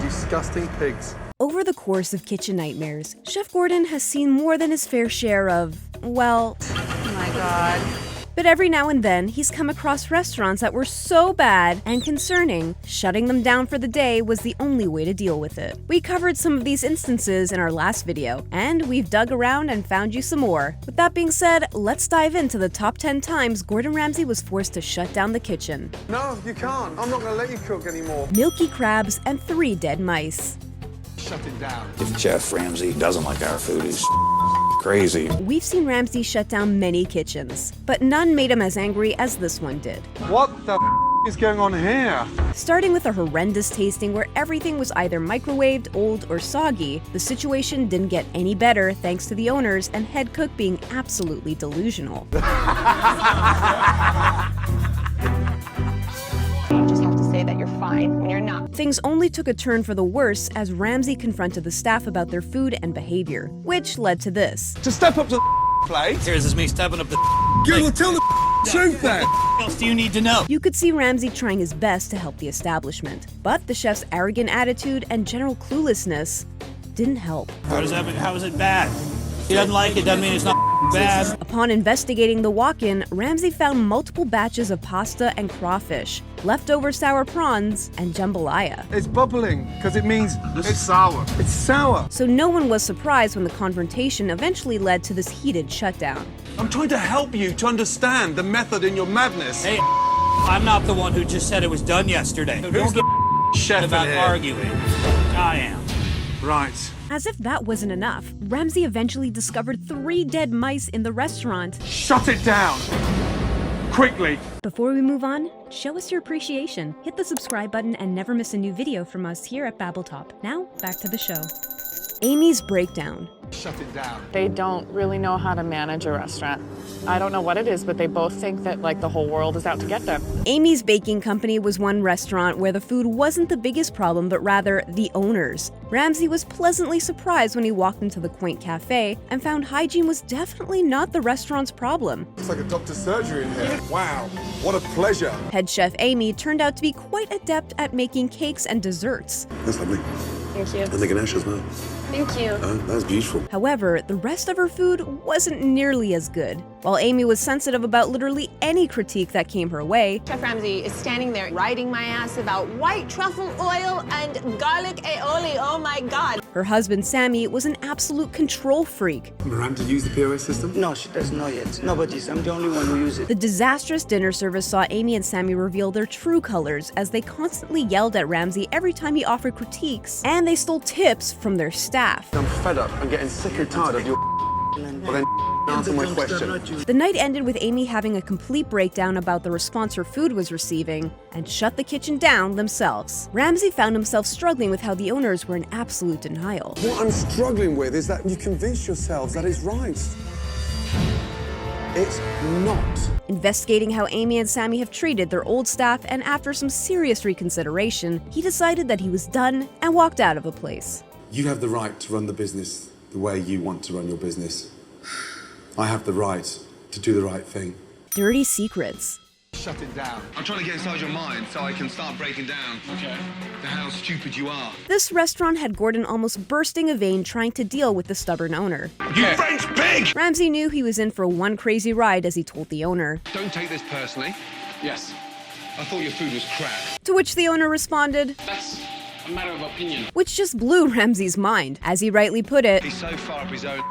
disgusting pigs. Over the course of kitchen nightmares, Chef Gordon has seen more than his fair share of, well... Oh my God. But every now and then, he's come across restaurants that were so bad and concerning, shutting them down for the day was the only way to deal with it. We covered some of these instances in our last video, and we've dug around and found you some more. With that being said, let's dive into the top 10 times Gordon Ramsay was forced to shut down the kitchen. No, you can't. I'm not going to let you cook anymore. Milky Crabs and 3 dead mice. Shut it down. If Chef Ramsay doesn't like our food, he's crazy. We've seen Ramsay shut down many kitchens, but none made him as angry as this one did. What the is going on here? Starting with a horrendous tasting where everything was either microwaved, old, or soggy, the situation didn't get any better thanks to the owners and head cook being absolutely delusional. You just have to say that you're fine when you're not. Things only took a turn for the worse as Ramsay confronted the staff about their food and behavior, which led to this. To step up to the plate. Here's this me stepping up the Yeah, well, tell the truth then. What else do you need to know? You could see Ramsay trying his best to help the establishment, but the chef's arrogant attitude and general cluelessness didn't help. How is it bad? He doesn't like it, doesn't mean it's not bad. Upon investigating the walk-in, Ramsay found multiple batches of pasta and crawfish, leftover sour prawns, and jambalaya. It's bubbling because it means it's sour. It's sour. So no one was surprised when the confrontation eventually led to this heated shutdown. I'm trying to help you to understand the method in your madness. Hey, I'm not the one who just said it was done yesterday. Who's the chef in about here? arguing? I am. Right. As if that wasn't enough, Ramsay eventually discovered 3 dead mice in the restaurant. Shut it down. Quickly. Before we move on, show us your appreciation. Hit the subscribe button and never miss a new video from us here at Babbletop. Now, back to the show. Amy's breakdown. Shut it down. They don't really know how to manage a restaurant. I don't know what it is, but they both think that like the whole world is out to get them. Amy's baking company was one restaurant where the food wasn't the biggest problem, but rather the owners. Ramsay was pleasantly surprised when he walked into the quaint cafe and found hygiene was definitely not the restaurant's problem. It's like a doctor's surgery in here. Wow, what a pleasure. Head chef Amy turned out to be quite adept at making cakes and desserts. That's lovely. Thank you. And the ganache as well. Thank you. That's beautiful. However, the rest of her food wasn't nearly as good. While Amy was sensitive about literally any critique that came her way, Chef Ramsay is standing there riding my ass about white truffle oil and garlic aioli. Oh my God. her husband Sammy was an absolute control freak. Miranda use the POS system? No, she doesn't know yet. Nobody's. I'm the only one who uses it. The disastrous dinner service saw Amy and Sammy reveal their true colors as they constantly yelled at Ramsay every time he offered critiques, and they stole tips from their staff. I'm fed up. I'm getting sick and tired of your well then answer my question. The night ended with Amy having a complete breakdown about the response her food was receiving and shut the kitchen down themselves. Ramsay found himself struggling with how the owners were in absolute denial. What I'm struggling with is that you convince yourselves that it's right. It's not. Investigating how Amy and Sammy have treated their old staff, and after some serious reconsideration, he decided that he was done and walked out of the place. You have the right to run the business the way you want to run your business. I have the right to do the right thing. Dirty secrets. Shut it down. I'm trying to get inside your mind so I can start breaking down how stupid you are. This restaurant had Gordon almost bursting a vein trying to deal with the stubborn owner. You French pig! Ramsay knew he was in for one crazy ride as he told the owner. Don't take this personally. Yes. I thought your food was crap. To which the owner responded, That's a matter of opinion. which just blew Ramsay's mind. As he rightly put it, He's so far up his own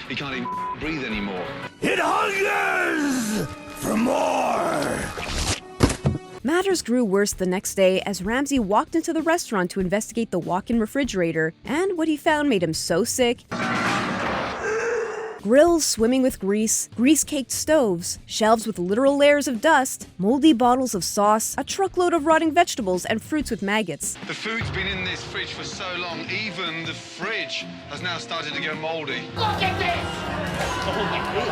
he can't even breathe anymore. It hungers for more! matters grew worse the next day as Ramsay walked into the restaurant to investigate the walk-in refrigerator, and what he found made him so sick. Grills swimming with grease, grease-caked stoves, shelves with literal layers of dust, moldy bottles of sauce, a truckload of rotting vegetables, and fruits with maggots. The food's been in this fridge for so long, even the fridge has now started to go moldy. Look at this!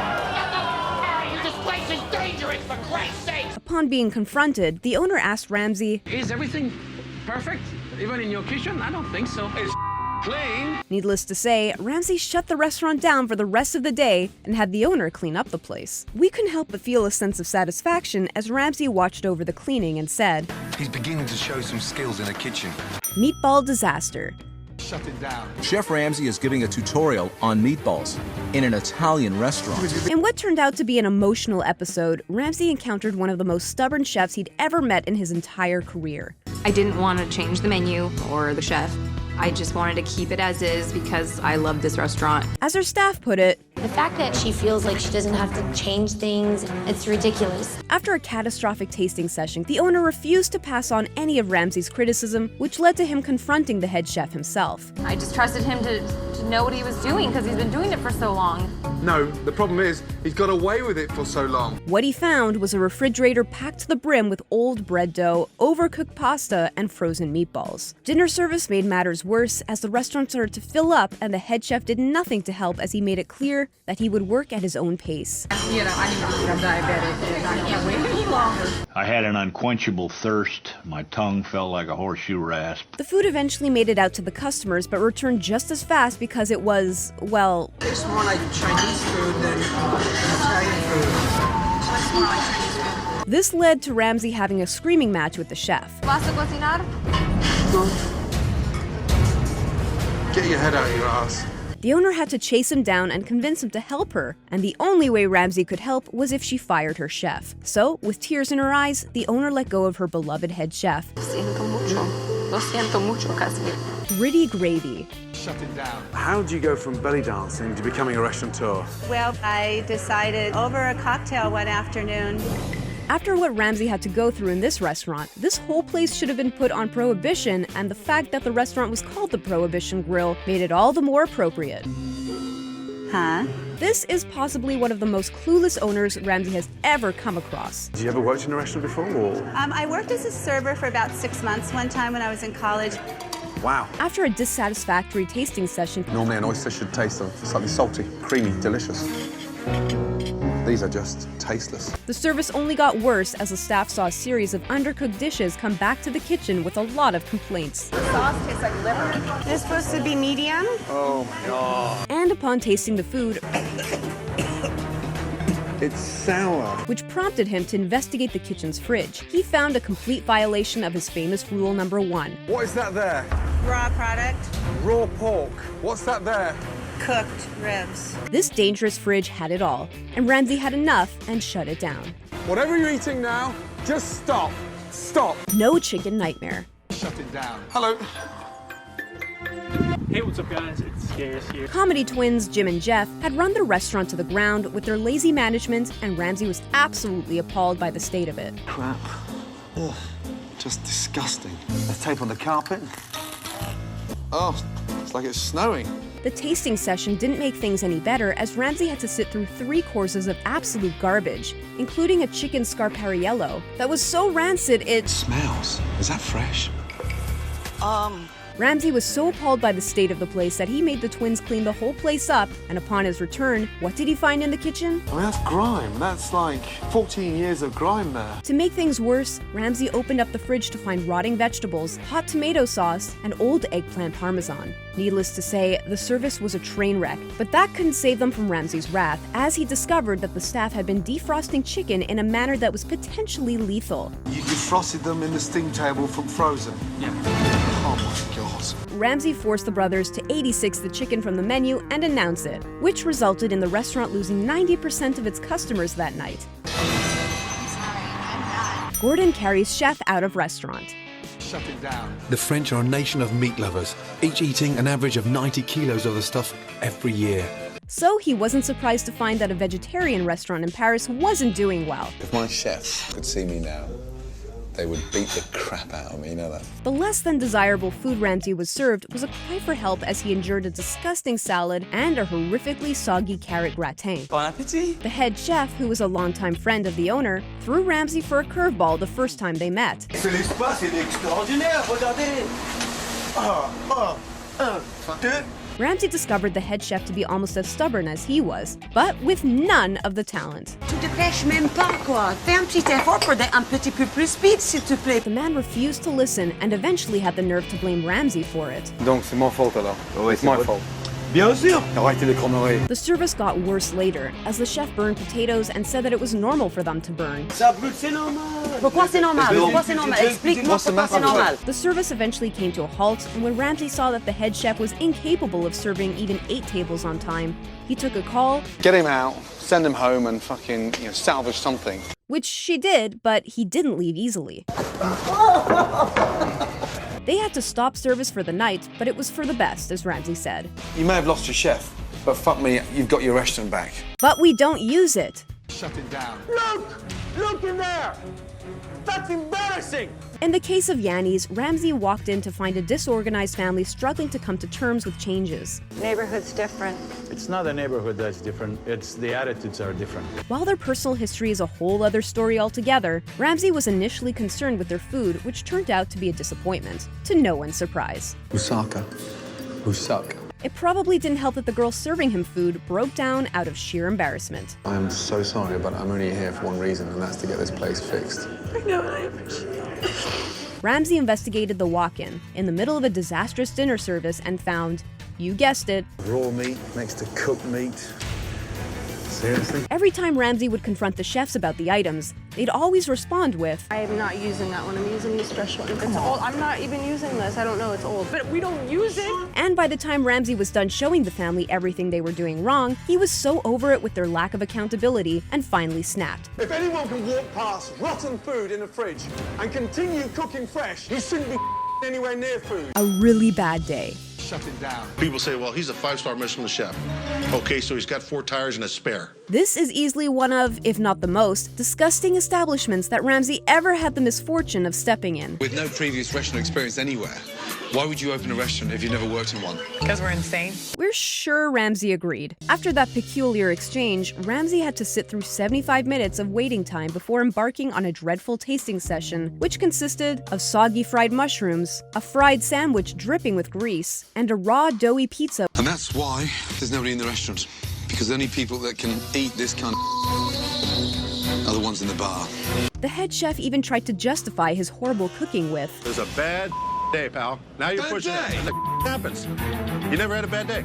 This place is dangerous, for Christ's sake! Upon being confronted, the owner asked Ramsay, "Is everything perfect? Even in your kitchen? I don't think so." It's clean. Needless to say, Ramsay shut the restaurant down for the rest of the day and had the owner clean up the place. We couldn't help but feel a sense of satisfaction as Ramsay watched over the cleaning and said, He's beginning to show some skills in the kitchen. Meatball disaster. Shut it down. Chef Ramsay is giving a tutorial on meatballs in an Italian restaurant. In what turned out to be an emotional episode, Ramsay encountered one of the most stubborn chefs he'd ever met in his entire career. I didn't want to change the menu or the chef. I just wanted to keep it as is because I love this restaurant. As her staff put it, the fact that she feels like she doesn't have to change things, it's ridiculous. After a catastrophic tasting session, the owner refused to pass on any of Ramsay's criticism, which led to him confronting the head chef himself. I just trusted him to know what he was doing because he's been doing it for so long. No, the problem is he's got away with it for so long. What he found was a refrigerator packed to the brim with old bread dough, overcooked pasta, and frozen meatballs. Dinner service made matters worse as the restaurant started to fill up and the head chef did nothing to help as he made it clear that he would work at his own pace. You know, I'm diabetic and I can't wait any longer. I had an unquenchable thirst. My tongue felt like a horseshoe rasp. The food eventually made it out to the customers but returned just as fast because it was, well... It's more like Chinese food than Italian food. It's more like Chinese food. This led to Ramsay having a screaming match with the chef. ¿Vas a cocinar? Get your head out of your ass. The owner had to chase him down and convince him to help her, and the only way Ramsay could help was if she fired her chef. So, with tears in her eyes, the owner let go of her beloved head chef. Lo siento mucho, Casa. Gritty gravy. Shut it down. How do you go from belly dancing to becoming a restaurateur? Well, I decided over a cocktail one afternoon. After what Ramsay had to go through in this restaurant, this whole place should have been put on Prohibition, and the fact that the restaurant was called the Prohibition Grille made it all the more appropriate. Huh? This is possibly one of the most clueless owners Ramsay has ever come across. Have you ever worked in a restaurant before? Or? I worked as a server for about 6 months one time when I was in college. Wow. After a dissatisfactory tasting session... Normally an oyster should taste slightly salty, creamy, delicious. These are just tasteless. The service only got worse as the staff saw a series of undercooked dishes come back to the kitchen with a lot of complaints. The sauce tastes like liver. It's supposed to be medium. Oh my God. And upon tasting the food, it's sour. Which prompted him to investigate the kitchen's fridge. He found a complete violation of his famous rule number 1. What is that there? Raw product. Raw pork. What's that there? Cooked ribs. This dangerous fridge had it all, and Ramsay had enough and shut it down. Whatever you're eating now, just stop. Stop. No chicken nightmare. Shut it down. Hello. Hey, what's up, guys? It's Scarce here. Comedy twins Jim and Jeff had run the restaurant to the ground with their lazy management, and Ramsay was absolutely appalled by the state of it. Crap. Ugh. Just disgusting. There's tape on the carpet. Oh, it's like it's snowing. The tasting session didn't make things any better as Ramsay had to sit through 3 courses of absolute garbage, including a chicken scarpariello that was so rancid it smells. Is that fresh? Ramsay was so appalled by the state of the place that he made the twins clean the whole place up, and upon his return, what did he find in the kitchen? I mean, that's grime. That's like 14 years of grime there. To make things worse, Ramsay opened up the fridge to find rotting vegetables, hot tomato sauce, and old eggplant parmesan. Needless to say, the service was a train wreck, but that couldn't save them from Ramsay's wrath, as he discovered that the staff had been defrosting chicken in a manner that was potentially lethal. You defrosted them in the steam table from frozen? Yeah. Oh my God. Ramsay forced the brothers to 86 the chicken from the menu and announce it, which resulted in the restaurant losing 90% of its customers that night. Gordon carries chef out of restaurant. Shut it down. The French are a nation of meat lovers, each eating an average of 90 kilos of the stuff every year. So he wasn't surprised to find that a vegetarian restaurant in Paris wasn't doing well. If my chefs could see me now, they would beat the crap out of me, you know that? The less than desirable food Ramsay was served was a cry for help as he endured a disgusting salad and a horrifically soggy carrot gratin. Bon appétit! The head chef, who was a longtime friend of the owner, threw Ramsay for a curveball the first time they met. C'est l'espace, il est extraordinaire, regardez! 1, 2... Ramsay discovered the head chef to be almost as stubborn as he was, but with none of the talent. Tu te dépêches même pas, quoi. Fais un petit effort pour être un petit peu plus speed, s'il te plaît. The man refused to listen and eventually had the nerve to blame Ramsay for it. Donc c'est mon faute alors. Oui, it's my fault. Bien sûr. Arrêtez les conneries. The service got worse later, as the chef burned potatoes and said that it was normal for them to burn. Ça brûle, c'est normal. Pourquoi c'est normal? Pourquoi c'est normal? Explique-moi pourquoi c'est normal. The service eventually came to a halt, and when Ramsay saw that the head chef was incapable of serving even 8 tables on time, he took a call. Get him out, send him home, and fucking, salvage something. Which she did, but he didn't leave easily. They had to stop service for the night, but it was for the best, as Ramsay said. You may have lost your chef, but fuck me, you've got your restaurant back. But we don't use it. Shut it down. Look in there. That's embarrassing. In the case of Yanni's, Ramsay walked in to find a disorganized family struggling to come to terms with changes. Neighborhood's different. It's not the neighborhood that's different, it's the attitudes are different. While their personal history is a whole other story altogether, Ramsay was initially concerned with their food, which turned out to be a disappointment, to no one's surprise. Osaka. Who suck. It probably didn't help that the girl serving him food broke down out of sheer embarrassment. I am so sorry, but I'm only here for one reason, and that's to get this place fixed. I know, I appreciate it. Ramsay investigated the walk-in in the middle of a disastrous dinner service and found, you guessed it, Raw meat next to cooked meat. Seriously? Every time Ramsay would confront the chefs about the items, they'd always respond with, I am not using that one. I'm using this fresh one. It's old. I'm not even using this. I don't know. It's old. But we don't use it. And by the time Ramsay was done showing the family everything they were doing wrong, he was so over it with their lack of accountability and finally snapped. If anyone can walk past rotten food in a fridge and continue cooking fresh, he shouldn't be anywhere near food. A really bad day. Shut it down. People say, well, he's a 5-star Michelin chef. Okay, so he's got 4 tires and a spare. This is easily one of, if not the most, disgusting establishments that Ramsay ever had the misfortune of stepping in. With no previous restaurant experience anywhere, why would you open a restaurant if you've never worked in one? Because we're insane. We're sure Ramsay agreed. After that peculiar exchange, Ramsay had to sit through 75 minutes of waiting time before embarking on a dreadful tasting session, which consisted of soggy fried mushrooms, a fried sandwich dripping with grease, and a raw doughy pizza. And that's why there's nobody in the restaurant. Because the only people that can eat this kind of are the ones in the bar. The head chef even tried to justify his horrible cooking with, It was a bad day, pal. Now you're pushing it. And the happens. You never had a bad day.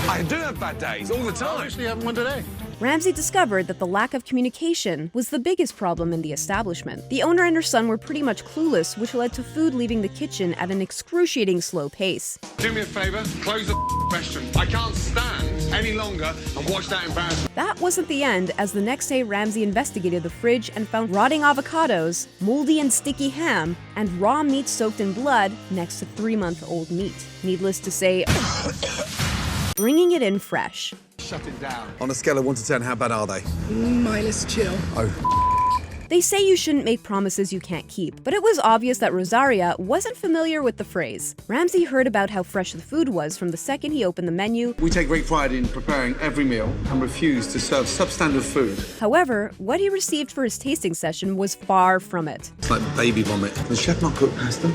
I do have bad days all the time. Obviously, you haven't one today. Ramsay discovered that the lack of communication was the biggest problem in the establishment. The owner and her son were pretty much clueless, which led to food leaving the kitchen at an excruciating slow pace. Do me a favor, close the restaurant. I can't stand any longer and watch that embarrassment. That wasn't the end, as the next day Ramsay investigated the fridge and found rotting avocados, moldy and sticky ham, and raw meat soaked in blood next to 3-month-old meat. Needless to say, bringing it in fresh. Shut it down. On a scale of 1 to 10, how bad are they? Minus chill. Oh. They say you shouldn't make promises you can't keep, but it was obvious that Rosaria wasn't familiar with the phrase. Ramsay heard about how fresh the food was from the second he opened the menu. We take great pride in preparing every meal and refuse to serve substandard food. However, what he received for his tasting session was far from it. It's like baby vomit. Can the chef not cook pasta?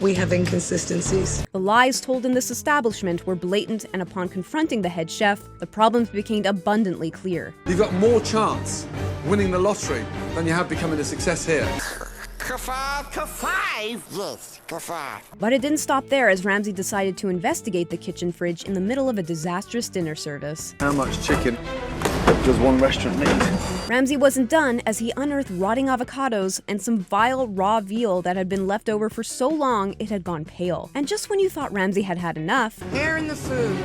We have inconsistencies. The lies told in this establishment were blatant, and upon confronting the head chef, the problems became abundantly clear. You've got more chance winning the lottery than you have becoming a success here. But it didn't stop there, as Ramsay decided to investigate the kitchen fridge in the middle of a disastrous dinner service. How much chicken does one restaurant need? Ramsay wasn't done, as he unearthed rotting avocados and some vile raw veal that had been left over for so long it had gone pale. And just when you thought Ramsay had had enough, Hair in the food.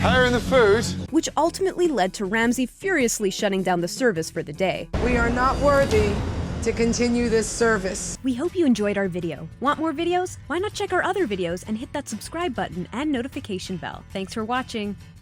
Hair in the food? Which ultimately led to Ramsay furiously shutting down the service for the day. We are not worthy to continue this service. We hope you enjoyed our video. Want more videos? Why not check our other videos and hit that subscribe button and notification bell. Thanks for watching.